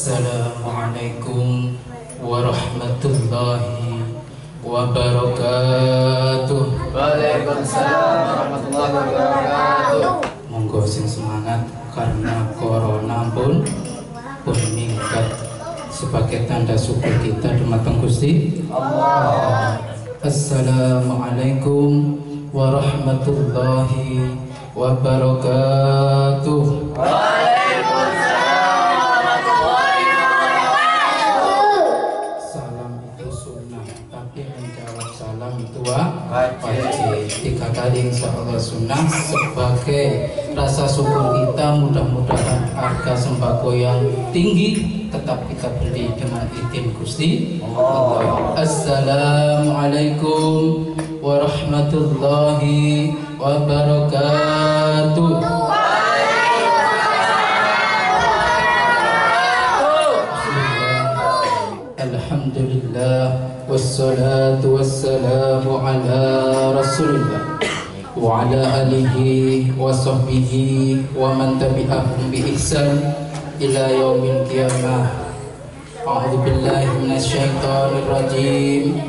Assalamualaikum warahmatullahi wabarakatuh. Waalaikumsalam warahmatullahi wabarakatuh. Monggo sing semangat karena corona pun meningkat sebagai tanda syukur kita dumateng Gusti Allah. Assalamualaikum warahmatullahi wabarakatuh. Wajib 3 kali insyaallah sunnah sebagai rasa syukur kita. Mudah-mudahan harga sembako yang tinggi tetap kita beli dengan izin Gusti Allah. Assalamualaikum warahmatullahi wabarakatuh. Alhamdulillah wassalatu wassalamu ala rasulillah wa ala alihi wa sahbihi wa man tabi'ahum bi ihsan ila yaumil qiyamah. A'udzu billahi minasyaitonir rajim.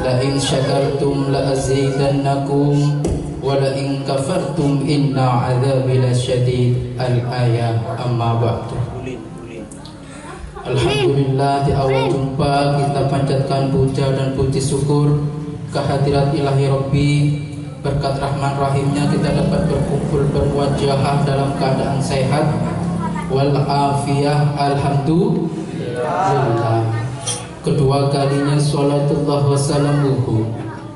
La in syakartum la azidannakum wa la in kafartum inna 'adzabi lasyadid. Al-ayah. Amma ba'du. Alhamdulillah, di awal jumpa kita panjatkan puja dan puji syukur kehadirat ilahi Rabbi. Berkat rahman rahimnya kita dapat berkumpul berwajah dalam keadaan sehat walafiah. Alhamdulillah. Kedua kalinya sholatullah wassalamuhu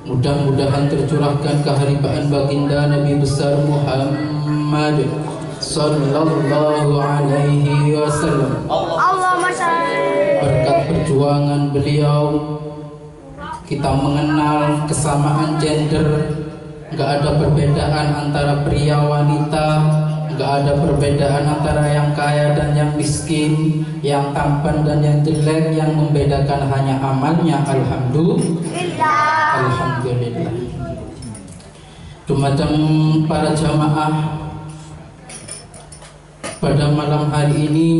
mudah-mudahan tercurahkan keharibaan baginda Nabi besar Muhammad sallallahu alaihi wasallam. Berkat perjuangan beliau kita mengenal kesamaan gender. Gak ada perbedaan antara pria wanita, gak ada perbedaan antara yang kaya dan yang miskin, yang tampan dan yang jelek. Yang membedakan hanya amalnya. Alhamdulillah. Alhamdulillah. Dumateng para jamaah pada malam hari ini,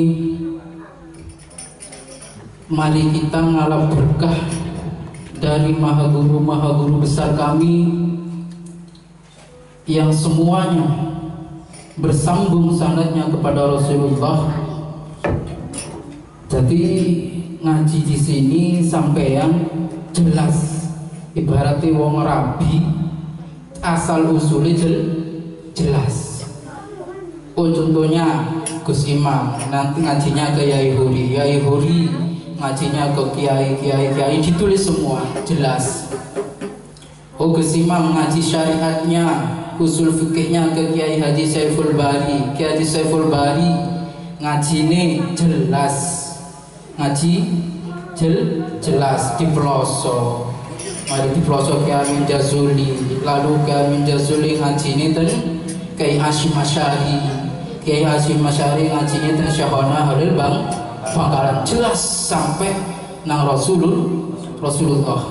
mari kita ngalap berkah dari maha guru besar kami yang semuanya bersambung sanadnya kepada Rasulullah. Jadi ngaji di sini sampai yang jelas, ibaratnya wong rabi asal usulnya jelas. Oh, contohnya Gus Imam nanti ngajinya ke Yai Huri ngajinya ke kiai ditulis semua jelas. Oh, Gus Imam ngaji syariatnya, usul fikihnya ke Kiai Haji Saiful Bari. Kiai Haji Saiful Bari ngajine jelas, ngaji jelas di pelosok. Mari di pelosok Kiai Amin Jazuli, lalu Kiai Amin Jazuli ngajine ten Kiai Hasyim Asy'ari. Kiai Hasyim Asy'ari ngajinya ten Syekhona Halil Bangkalan, jelas sampai nang Rasulullah.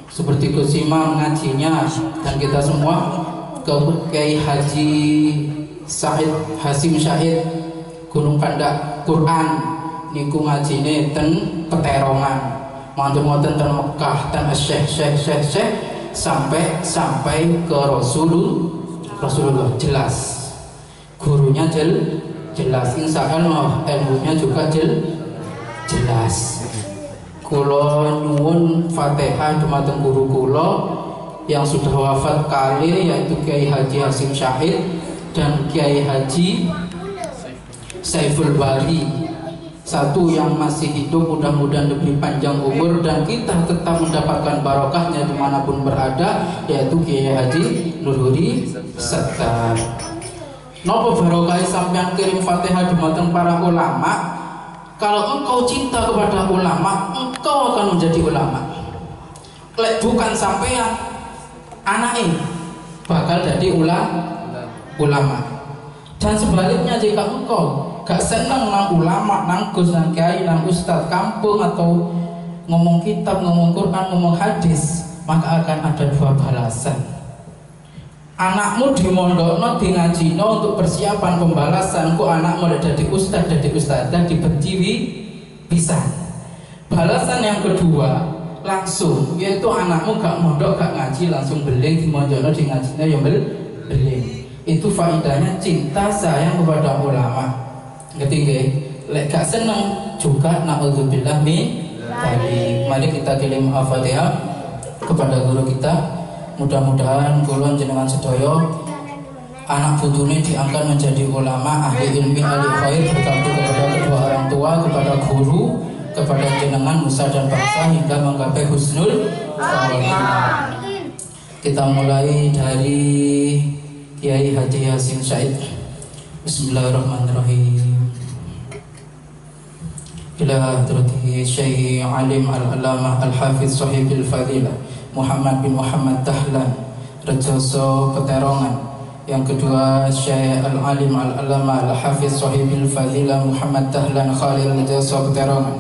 Seperti Gus Imam ngajinya dan kita semua ke Kiai Haji Said Hasim Syahid Gunung Pandak Quran niku ngajine ten Peterongan, manten-manten ten Mekah ten Syekh sampai ke Rasulullah jelas. Gurunya jelas, insya Allah ilmunya juga jelas. Kulo nyuwun Fatihah dumateng guru kulo yang sudah wafat kali, yaitu Kiai Haji Hasim Syahid dan Kiai Haji Saiful Bari. Satu yang masih hidup mudah-mudahan diberi panjang umur dan kita tetap mendapatkan barokahnya dimanapun berada, yaitu Kiai Haji Nurhuri Settar. Nopo barokah sampean kirim Fatihah dumateng para ulama. Kalau engkau cinta kepada ulama, engkau akan menjadi ulama. Lek bukan sampean, anaknya bakal jadi ulama. Dan sebaliknya, jika engkau gak senang nang ulama, nang gus, nang kiai, nang ustadz kampung, atau ngomong kitab, ngomong Quran, ngomong hadis, maka akan ada 2 balasan. Anakmu dimondokno, di ngajino untuk persiapan pembalasan. Ku anakmu udah jadi ustadz, jadi ustadzah, dibenci bisa. Balasan yang kedua langsung, yaitu anakmu gak mondok gak ngaji langsung beling di monjono di ngajinya yang beling. Itu faedahnya cinta sayang kepada ulama. Ketiga, lek gak seneng juga naudzubillah min dzalik. Mari kita kirim al-Fatihah kepada guru kita. Mudah-mudahan kula jenengan sedaya anak putune diangkat menjadi ulama, ahli ilmi, ahli khair, berbakti kepada kedua orang tua, kepada guru, kepada jenengan nusa dan bangsa hingga menggapai husnul khotimah. Kita mulai dari Kiai Haji Yasin Said. Bismillahirrahmanirrahim. Ila hadratihi Syekh Alim Al-Alamah Al-Hafiz Sahibul Fadilah Muhammad bin Muhammad Dahlan Rejoso Peterongan. Yang kedua Syekh Al-Alim Al-Alamah Al-Hafiz Sahibul Fadilah Muhammad Dahlan Khalil Rejoso Peterongan.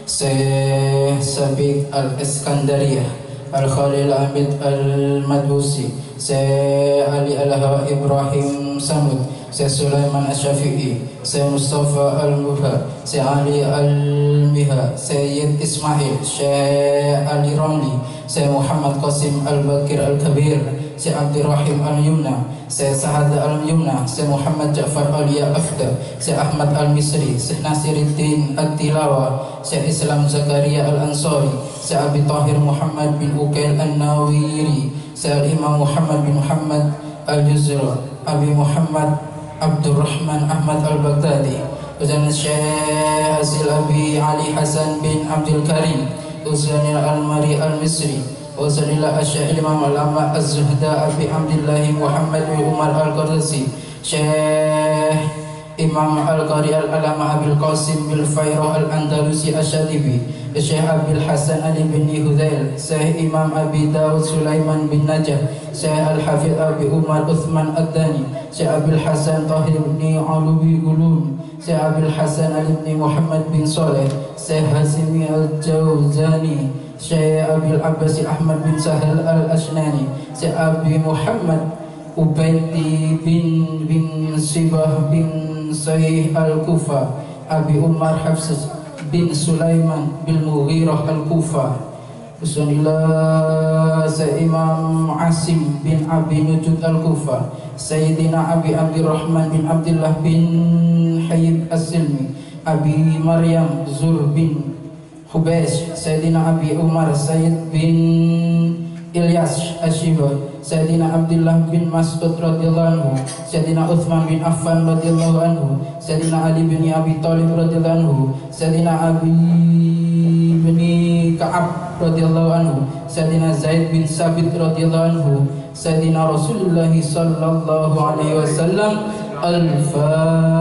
Syekh Sabiq Al-Iskandariyah Al-Khalil Hamid Al-Madbusi. Syekh Ali Al-Hawa Ibrahim Samud. Syekh Sulaiman Asy-Syafi'i. Syekh Mustafa Al-Mubha. Syekh Ali Al-Miha. Syekh Ismail. Syekh Ali Ramli. Syekh Muhammad Qasim Al-Bakir Al-Kabir. Syekh Abdurrahim Al-Yumna. Syekh Sahada Al-Yumna. Syekh Muhammad Ja'far Al-Ya Afda. Syekh Ahmad Al-Misri. Syekh Nasiruddin At-Tilawa. Syekh Islam Zakaria Al-Ansari. Syekh Abi Tahir Muhammad bin Ukail An-Nawiri. Syekh Imam Muhammad bin Muhammad Al-Juzra. Abi Muhammad Abdurrahman Ahmad Al-Baghdadi. Dan Syekh Hasil Abi Ali Hasan bin Abdul Karim. Usanil Al-Mari Al-Misri. Usanil Asy'ari Imam Al-Amma Az-Zuhda Abi Abdullah Muhammad bin Umar Al-Qardazi. Syekh Imam Al-Qari Al-Alama Abil Qasim bil Fairah Al-Andalusi Asyadibi. Syekh Abil Hasan Ali bin Hudail. Syekh Imam Abi Dawud Sulaiman bin Najah. Syekh Al-Hafidh Abi Umar Uthman Ad-Dani. Syekh Abil Hasan Tahir bin Alubi Gulun. Syekh Abil Hasan Ali bin Muhammad bin Saleh. Syekh Hasimi Al-Jawzani. Syekh Abil Abbasi Ahmad bin Sahal Al-Ashnani. Syekh Abi Muhammad Ubaidi bin Sibah bin Sayyih Al-Kufa. Abi Umar Hafs bin Sulaiman bin Mughirah Al-Kufa. Bismillah. Syekh Imam Asim bin Abi Nujud Al-Kufa. Sayyidina Abi Abdurrahman bin Abdullah bin Hayyib As-Silmi. Abi Maryam Zur bin Hubaysh. Sayyidina Abi Umar Sayyid bin Ilyas Ashiba. Sayyidina Abdullah bin Mas'ud radhiyallahu anhu. Sayyidina Uthman bin Affan radhiyallahu anhu. Sayyidina Ali bin Abi Thalib radhiyallahu anhu. Sayyidina Abi bin Ka'ab radhiyallahu anhu. Sayyidina Zaid bin Sabit radhiyallahu anhu. Sayyidina Rasulullah sallallahu alaihi wasallam. Al-Fatihah.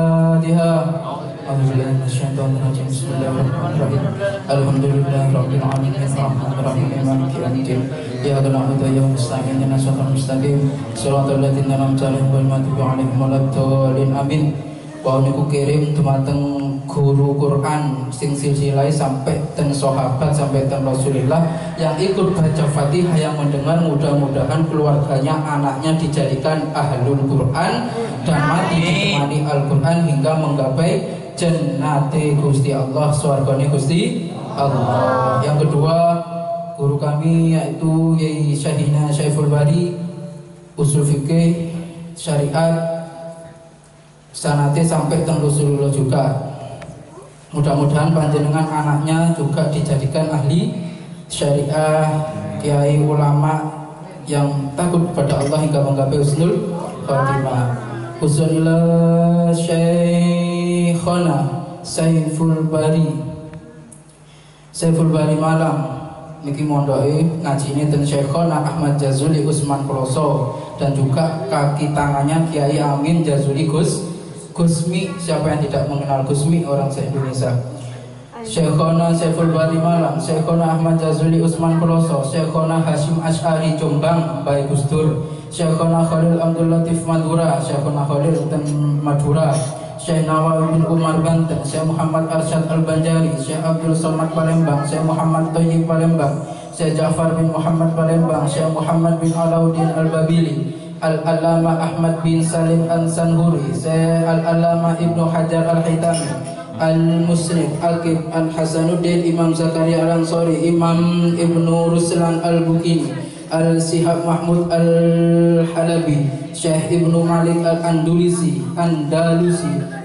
Bismillahirrahmanirrahim. Alhamdulillahirabbil alamin arrahmanirrahim maliki yaumiddin. Iyyaka na'budu wa iyyaka nasta'in ihdinas siratal mustaqim siratal ladzina an'amta 'alaihim ghairil maghdubi 'alaihim waladdallin. Amin. Wa niku kirim dumateng guru Quran sing silsilah sampai ten sahabat sampai ten Rasulullah yang ikut baca Fatihah yang mendengar, mudah-mudahan keluarganya anaknya dijadikan ahlul Quran dan mati ditemani Al-Quran hingga menggapai jannate Gusti Allah, swargane Gusti Allah. Yang kedua guru kami yaitu Yai Syahina Syaiful Bari, usul fikih syariat sanate sampai ke Rasulullah juga. Mudah-mudahan panjenengan anaknya juga dijadikan ahli syariah, kiai ulama yang takut kepada Allah hingga menggapai husnul khotimah. Usulillah Syekhona Saiful Bari Malam niki mondoke ngajine ten Syekhona Ahmad Jazuli Usman Ploso dan juga kaki tangannya Kiai Amin Jazuli Gusmi. Siapa yang tidak mengenal Gusmi, orang se-Indonesia. Syekhona Saiful Bari Malam, Syekhona Ahmad Jazuli Usman Ploso, Syekhona Hashim Asy'ari Jombang Bae Gusdur, Syekhona Khalil Abdul Latif Madura, Syekhona Khalil dan Madura, Syekh Nawawi bin Umar Banten, Syekh Muhammad Arsyad Al-Banjari, Syekh Abdul Somad Palembang, Syekh Muhammad Thayyib Palembang, Syekh Ja'far bin Muhammad Palembang, Syekh Muhammad bin Alauddin Al-Babili, Al-Alama Ahmad bin Salim Al-Sanhuri, Syekh Al-Alama Ibnu Hajar Al-Haytami, Al-Musnid, Aqib, Al-Hasanuddin, Imam Zakaria Al-Ansari, Imam Ibnu Ruslan Al-Bukini, Al-Sihab Mahmud Al-Halabi, Syekh Ibnu Malik Al-Andalusi,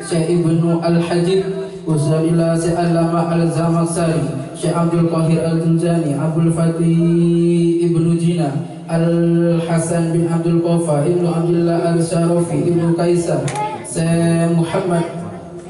Syekh Ibnu Al-Hajib, Uzaillah Al-Lama Al-Zamaksari, Syekh Abdul Qahir Al-Tunjani, Abdul Fatih Ibnu Jina, Al-Hasan bin Abdul Qafa, Ibnu Abdullah Al-Syarafi, Ibnu Kaisar, Syekh Muhammad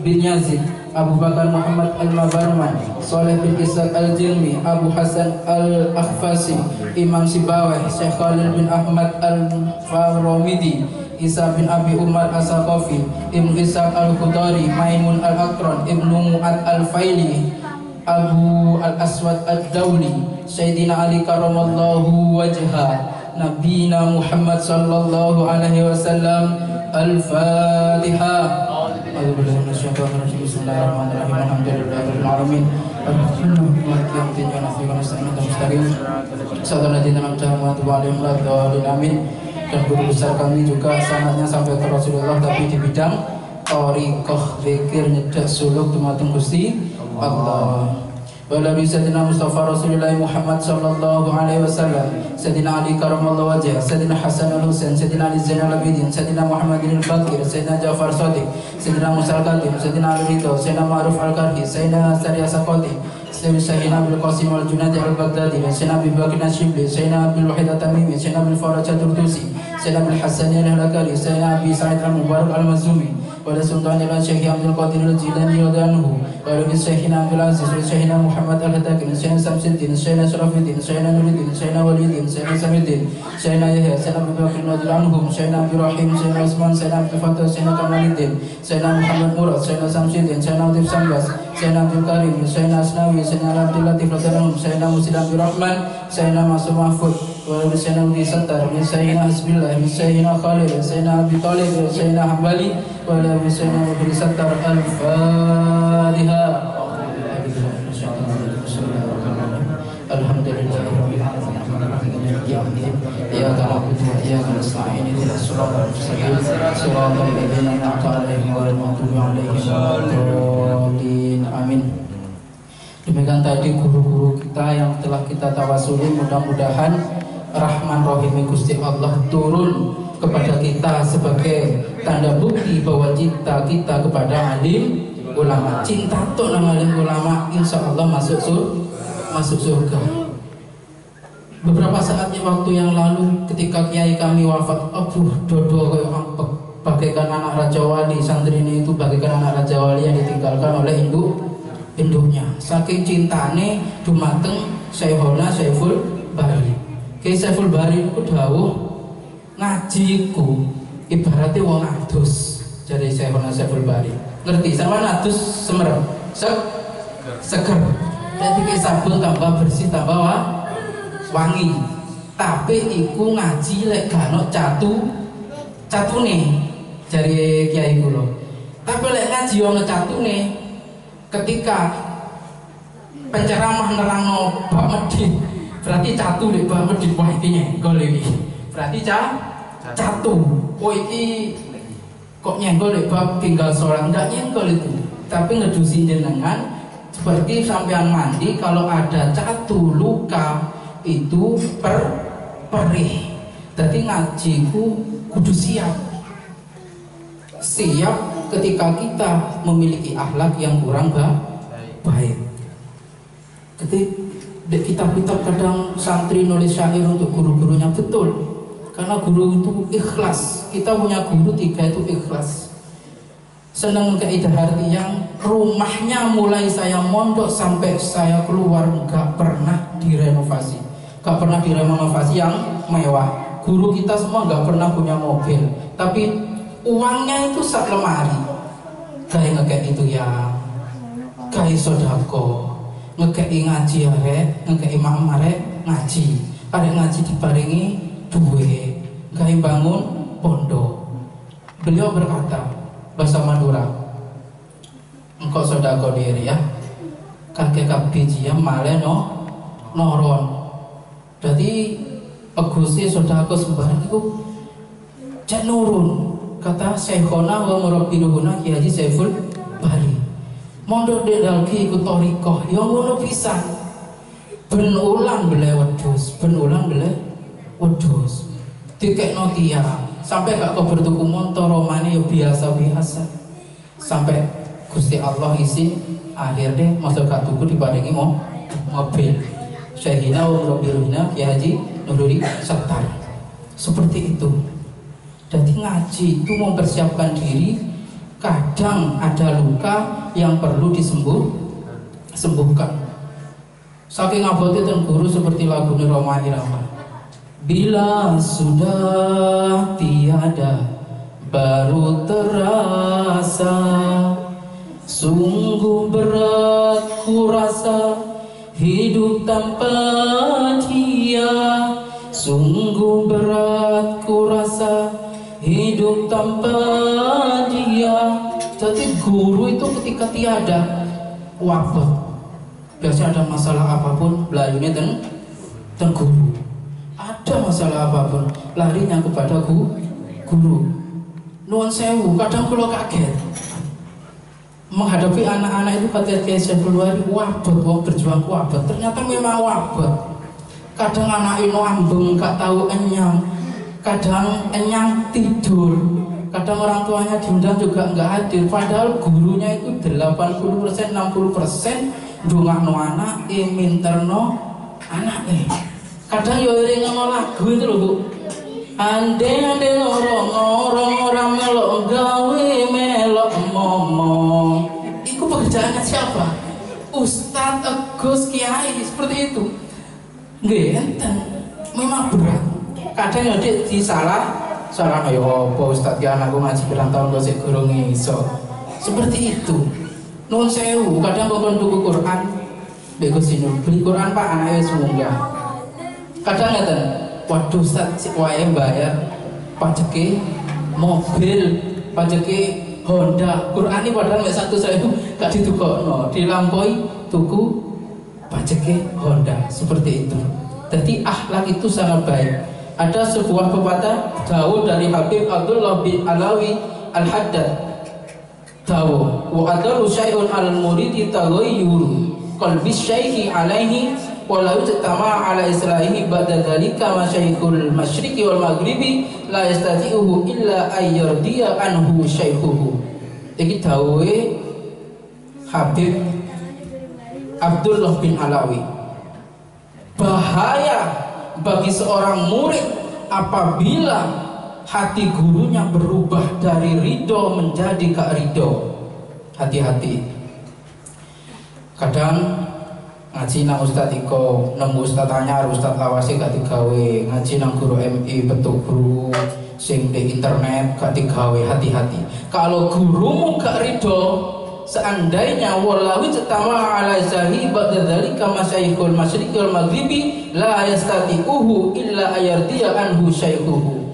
bin Yazid, Abu Bakar Muhammad Al-Mabarman, Saleh bin Ishaq Al-Jilmi, Abu Hasan Al-Akhfasi, Imam Sibawai, Syekh Khalil bin Ahmad Al-Faramidi, Isa bin Abi Umar As-Saqafi, Ibnu Ishaq Al-Khudari, Maimun Al-Aqran, Ibnu Mu'ad Al-Faili, Abu Al-Aswad Ad-Dawli, Sayyidina Ali Karamallahu Wajha, Nabina Muhammad Sallallahu Alaihi Wasallam. Al-Fatihah. Bismillahirrahmanirrahim. Alhamdulillahirabbil alamin. Dan guru besar kami juga sanatnya sampai ke Rasulullah, tapi di bidang thariqah, zikir, nyedak, suluk dumateng Gusti Allah. Wala bi Sayyidina Mustafa Rasulullah Muhammad sallallahu alaihi wasallam, Sayyidina Ali karamallahu wajhah, Sayyidina Hasan al-Husain, Sayyidina Ali Zainal Abidin, Sayyidina Muhammadin al-Baqir, Sayyidina Ja'far Shadiq, Sayyidina Musa al-Qadim, Sayyidina Ali Ridho, Sayyidina Ma'ruf al-Karhi, Sayyidina Sari As-Saqati, Sayyidina Abdul Qasim al-Junadi al-Baghdadi, Sayyidina Abi Bakr al-Shibli, Sayyidina Abdul Wahid al-Tamimi, Sayyidina Abdul Faraj al-Turtusi, Sayyidina Abdul Hasan al-Halakali, Sayyidina Abi Sa'id al-Mubarak al-Mazumi, wa Sultan al-Syekh Abdul Qadir al-Jilani radhiyallahu anhu, wa Syekhina Abdul Aziz, wa Syekhina Muhammad al-Hadakin, Sayyidina Samsuddin, Sayyidina Syarafuddin, Sayyidina Nuruddin, Sayyidina Walidin, Sayyidina Samiddin, Sayyidina Yahya, Sayyidina Abu Bakr radhiyallahu anhum, Sayyidina Abdul Rahim, Sayyidina Utsman, Sayyidina Abdul Fattah, Sayyidina Kamaluddin, Sayyidina Muhammad Murad, Sayyidina Samsuddin, Sayyidina Latif Sambas, Sayyidina Abdul Karim, Sayyidina Asnawi, Sayyidina Abdul Latif radhiyallahu anhum, Sayyidina Musid Abdul Rahman, Sayyidina Masum Mahfud, wa Sayyidina Udi Sattar, Sayyidina Hasbillah, Sayyidina Khalid, Sayyidina Abi Talib, Sayyidina Hambali, wa Sayyidina Udi Sattar. Al-Fatihah. Alhamdulillahirabbil alamin. Iyyaka na'budu wa iyyaka nasta'in. Ihdinas siratal mustaqim. Siratal ladzina an'amta 'alaihim ghairil maghdubi 'alaihim waladdallin. Amin. Demikian tadi guru-guru kita yang telah kita tawasuli, mudah-mudahan Rahman Rahim Gusti Allah turun kepada kita sebagai tanda bukti bahwa cinta kita kepada alim ulama. Cinta tok nang alim ulama, insya Allah masuk surga. Beberapa saat waktu yang lalu ketika kiai kami wafat, dodo kayak ampek, bagaikan anak Raja Wali. Santri ini itu bagaikan anak Raja Wali yang ditinggalkan oleh induknya. Saking cintane dumateng Syekhona Syekhul Bari. Kiai Syekhul Bari itu dawuh, ngaji ku ibaratnya wong adus. Jadi Syekhona Syekhul Bari. Ngerti sama adus semerep? Seger. Jadi kayak sabun tambah bersih tambah wangi. Tapi iku ngaji lek gak ono catune jari kiai kula. Tapi lek ngaji ono catune, ketika penceramah nerangno bab medhit, berarti catu lek bab medhit, wah iki nyenggol iki. Berarti catu. Oh iki kok nyenggol lek bab tinggal sholat, enggak nyenggol itu. Tapi ngedusi jenengan seperti sampean mandi, kalau ada catu luka itu perih. Jadi ngajiku kudu siap ketika kita memiliki akhlak yang kurang baik. Ketika kita kadang santri nulis syair untuk guru-gurunya, betul, karena guru itu ikhlas. Kita punya guru 3 itu ikhlas. Senang keidah hati yang rumahnya mulai saya mondok sampai saya keluar nggak pernah direnovasi, yang mewah. Guru kita semua nggak pernah punya mobil, tapi uangnya itu sak lemari. Kayak ngekek itu ya, kayak sodako, ngekei ngaji ngekei imam ngaji, ada ngaji diparingi duwe, kayak bangun pondok. Beliau berkata bahasa Madura, engkau sodako diri ya, kakek kabiji ya male noron. Jadi Gusti sodako sembarang itu jangan nurun. Kata Syekhona wa murabbiruhuna Kiai Haji Syekhul Bari. mondok dek dalki ikut torikoh yang ngono pisan. Ben ulang beli wedhus, dikekno tiyang sampai gak kau bertuku motor romane yo biasa-biasa. Sampai Gusti Allah izin akhirnya masuk gak tuku diparingi mobil. Syahina wa Robiluna ya Haji Nururi Settar. Seperti itu. Jadi ngaji itu mempersiapkan diri. Kadang ada luka yang perlu disembuhkan. Saking abotnya dan guru seperti lagu Roma Irama. Bila sudah tiada baru terasa, sungguh berat ku rasa hidup tanpa dia. Sungguh berat ku rasa hidup tanpa dia. Jadi guru itu ketika tiada wabah, biasa ada masalah apapun larinya dan guru. Ada masalah apapun larinya kepada guru. Nuwun sewu, kadang kalau kaget menghadapi anak-anak itu ketika saya keluar wabah, wong berjuang wabah, ternyata memang wabah. Kadang anak itu ambung, gak tahu enyang. Kadang enyang tidur. Kadang orang tuanya diundang juga nggak hadir. Padahal gurunya itu 80%, 60% ndongakno anak, minterno anak. Kadang yo ngono lagu itu loh Bu. Ande orang melok gawe melok momong. Itu pekerjaannya siapa? Ustadz, Gus, Kiai seperti itu. Nggih enten. Memang berat. Kadang ya di salah ayo apa Ustadz ya anakku ngaji pirang tahun kok sik gurung iso. Seperti itu. Nuwun sewu, kadang kok tuku Quran. Mbek Gus beli Quran Pak anake wis munggah. Kadang ngeten, waduh Ustadz sik wae bayar pajeke mobil, pajeke Honda. Quran ini padahal mek 1.000 gak ditukokno, dilampaui tuku pajeke Honda. Seperti itu. Jadi akhlak itu sangat baik. Ada sebuah pepatah dawuh dari Habib Abdullah bin Alawi Al-Haddad. Dawuh, wa adalu syai'un al-muridi taghayyuru qalbi syaihi alaihi wa la yutama ala islahihi ba'da dzalika masyaikhul masyriqi wal maghribi la yastati'uhu illa ayyardiya anhu syaikhuhu. Iki dawuhe Habib Abdullah bin Alawi. Bahaya bagi seorang murid apabila hati gurunya berubah dari ridho menjadi gak ridho. Hati-hati. Kadang ngaji nang Ustadz Iko, nang Ustadz Anyar, Ustadz Lawasi gak digawe. Ngaji nang guru MI betul guru sing di internet gak digawe. Hati-hati. Kalau gurumu gak ridho, seandainya wallahi tetama ala zahi ba'da dzalika masyaikhul masyriqi wal maghribi la yastati'uhu illa ayardiya anhu syaikhuhu.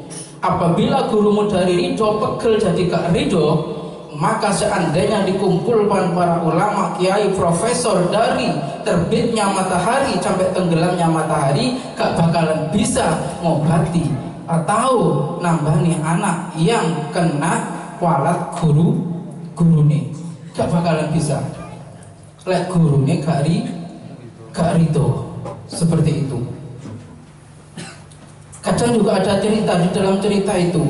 Apabila gurumu dari ridho pegel jadi gak ridho, maka seandainya dikumpulkan para ulama, kiai, profesor dari terbitnya matahari sampai tenggelamnya matahari gak bakalan bisa ngobati atau nambani anak yang kena walat gurune. Gak bakalan bisa. Lek gurunya gak ridho. Seperti itu. Kadang juga ada cerita di dalam cerita itu.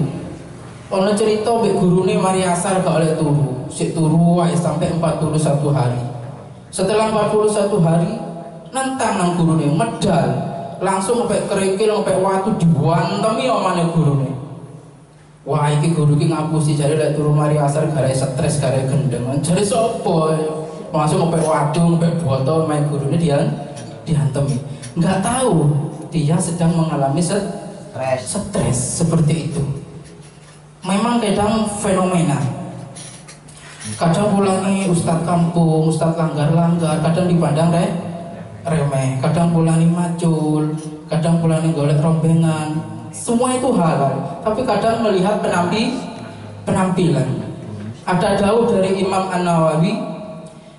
Ono cerita mbek gurune mari asar gak oleh turu. Sik turu wae sampai 41 hari. Setelah 41 hari nentang nang gurune medal. Langsung sampai kerikil sampai watu diwantemi omane gurune. Wah iki guru iki ngapusi jare lek turu mari asar gara stres gara gendeng. Jare sapa? Langsung sampai watu sampai botol main gurune dihantemi. Enggak tahu dia sedang mengalami stres seperti itu. Memang kadang fenomena. Kadang pulangnya ustadz kampung, ustadz langgar-langgar, kadang dipandang remeh, kadang pulangnya macul, kadang pulangnya golek rombengan. Semua itu halal, tapi kadang melihat penampilan. Ada dawuh dari Imam An-Nawawi,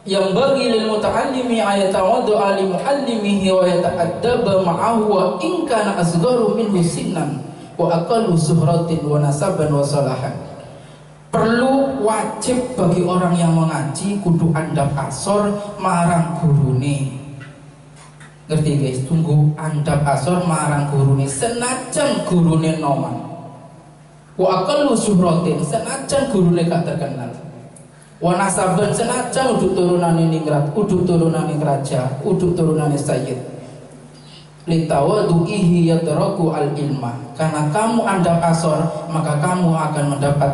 yang bagi lil muta'allimi ayatawaddu ali muallimihi wa yata'addaba ma'ahu wa in kana asgharu minhu sinnan wa aqallu suhratin wa nasaban wa salahan. Perlu wajib bagi orang yang mengaji kudu andap asor marang gurune. Ngerti guys, tunggu andap asor marang gurune senajan gurune noman. Wa aqallu syuhratin senajan gurune gak terkenal. Wa nasaban senajan uduk turunane ningrat, uduk turunane raja, uduk turunane sayyid. Litawadu'ihi yatraku al-ilma. Karena kamu andap asor, maka kamu akan mendapat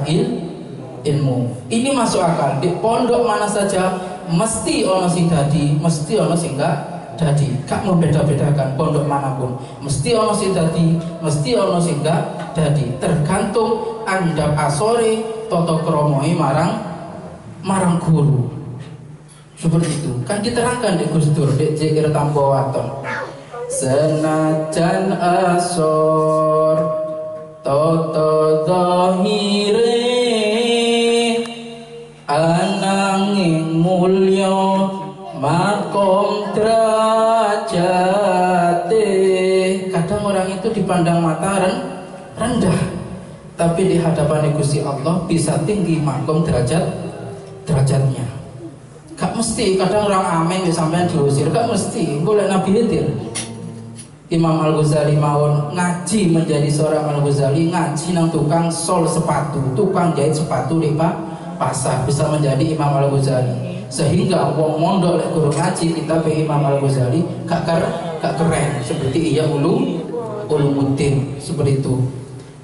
ilmu. Ini masuk akal. Di pondok mana saja mesti ono sing dadi, mesti ono sing gak dadi. Gak mau beda-bedakan pondok manapun. Mesti ono sing dadi, mesti ono sing gak dadi. Tergantung andap asore toto kromohi marang guru. Seperti itu. Kan diterangkan di Gus Dur, di Zikir Tanpa Waton. Senajan asor toto zahire ananging mulya makom derajate. Kadang orang itu dipandang mata rendah, tapi di hadapan Gusti Allah bisa tinggi makom derajatnya. Gak mesti, kadang orang amin sampean diusir, gak mesti. Boleh Nabi Hidir. Imam Al-Ghazali mawon ngaji menjadi seorang Al-Ghazali, ngaji nang tukang sol sepatu, tukang jahit sepatu di pasar, bisa menjadi Imam Al-Ghazali. Sehingga wong mondok lek guru ngaji kita be Imam Al-Ghazali gak keren seperti Ihya Ulumuddin seperti itu.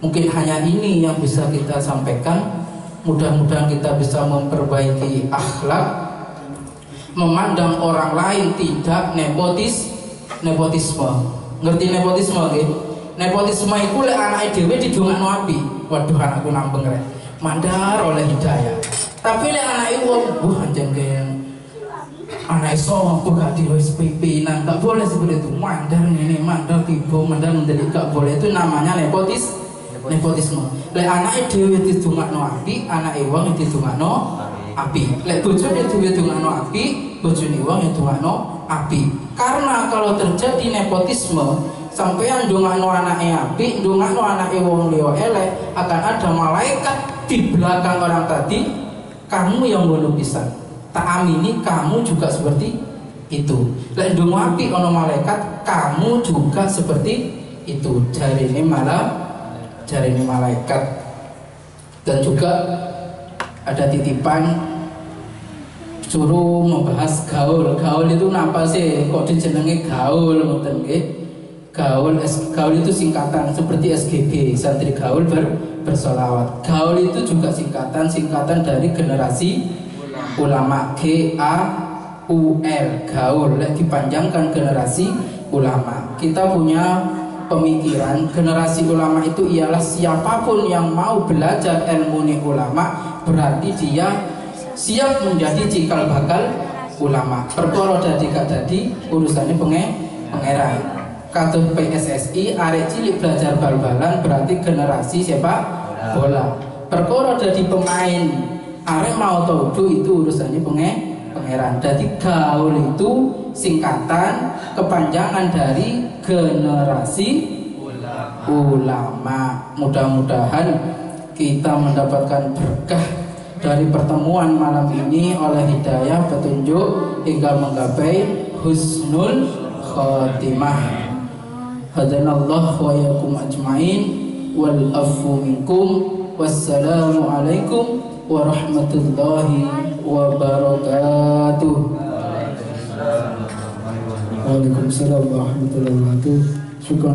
Mungkin hanya ini yang bisa kita sampaikan. Mudah-mudahan kita bisa memperbaiki akhlak, memandang orang lain tidak nepotisme. Ngerti nepotisme nggih? Nepotisme iku lek anake dhewe didongakno api. Waduh anakku nampeng rek. Mandar oleh hidayah. Tapi lek anake wong anjen kaya anake sopo gak di SPP nang gak boleh seperti itu. Mandar ini, mandar tiba, mandar mendelik gak boleh. Itu namanya nepotisme. Lek anake dhewe didongakno api, anake wong didongakno api. Lek bojone dhewe didongakno api, bojone wong didongakno api. Karena kalau terjadi nepotisme, sampean ndongakno anake api, ndongakno anake wong liya elek, akan ada malaikat di belakang orang tadi. Kamu yang ngono pisan, tak amini kamu juga seperti itu. Lek ndonga api ono malaikat, kamu juga seperti itu. Jarine malaikat. Dan juga ada titipan suruh membahas gaul. Gaul itu apa sih? Kok dijenenge gaul ngoten nggih? Gaul itu singkatan seperti SGB, santri gaul bersolawat. Gaul itu juga singkatan dari generasi ulama, GAUL, gaul. Dipanjangkan generasi ulama. Kita punya pemikiran generasi ulama itu ialah siapapun yang mau belajar ilmu ulama berarti dia siap menjadi cikal bakal ulama. Perkara dadi gak dadi urusannya pangeran. Kados PSSI arek cilik belajar bal-balan berarti generasi sepak bola. Perkara dadi pemain arek mau taudu itu urusannya pangeran. Jadi gaul itu singkatan kepanjangan dari generasi ulama. Mudah-mudahan kita mendapatkan berkah dari pertemuan malam ini oleh hidayah petunjuk hingga menggapai husnul khotimah. Hadanallah wa yakum ajmain wal afu minkum. Wassalamu alaikum warahmatullahi wabarakatuh. Waalaikumsalam warahmatullahi wabarakatuh. Syukur.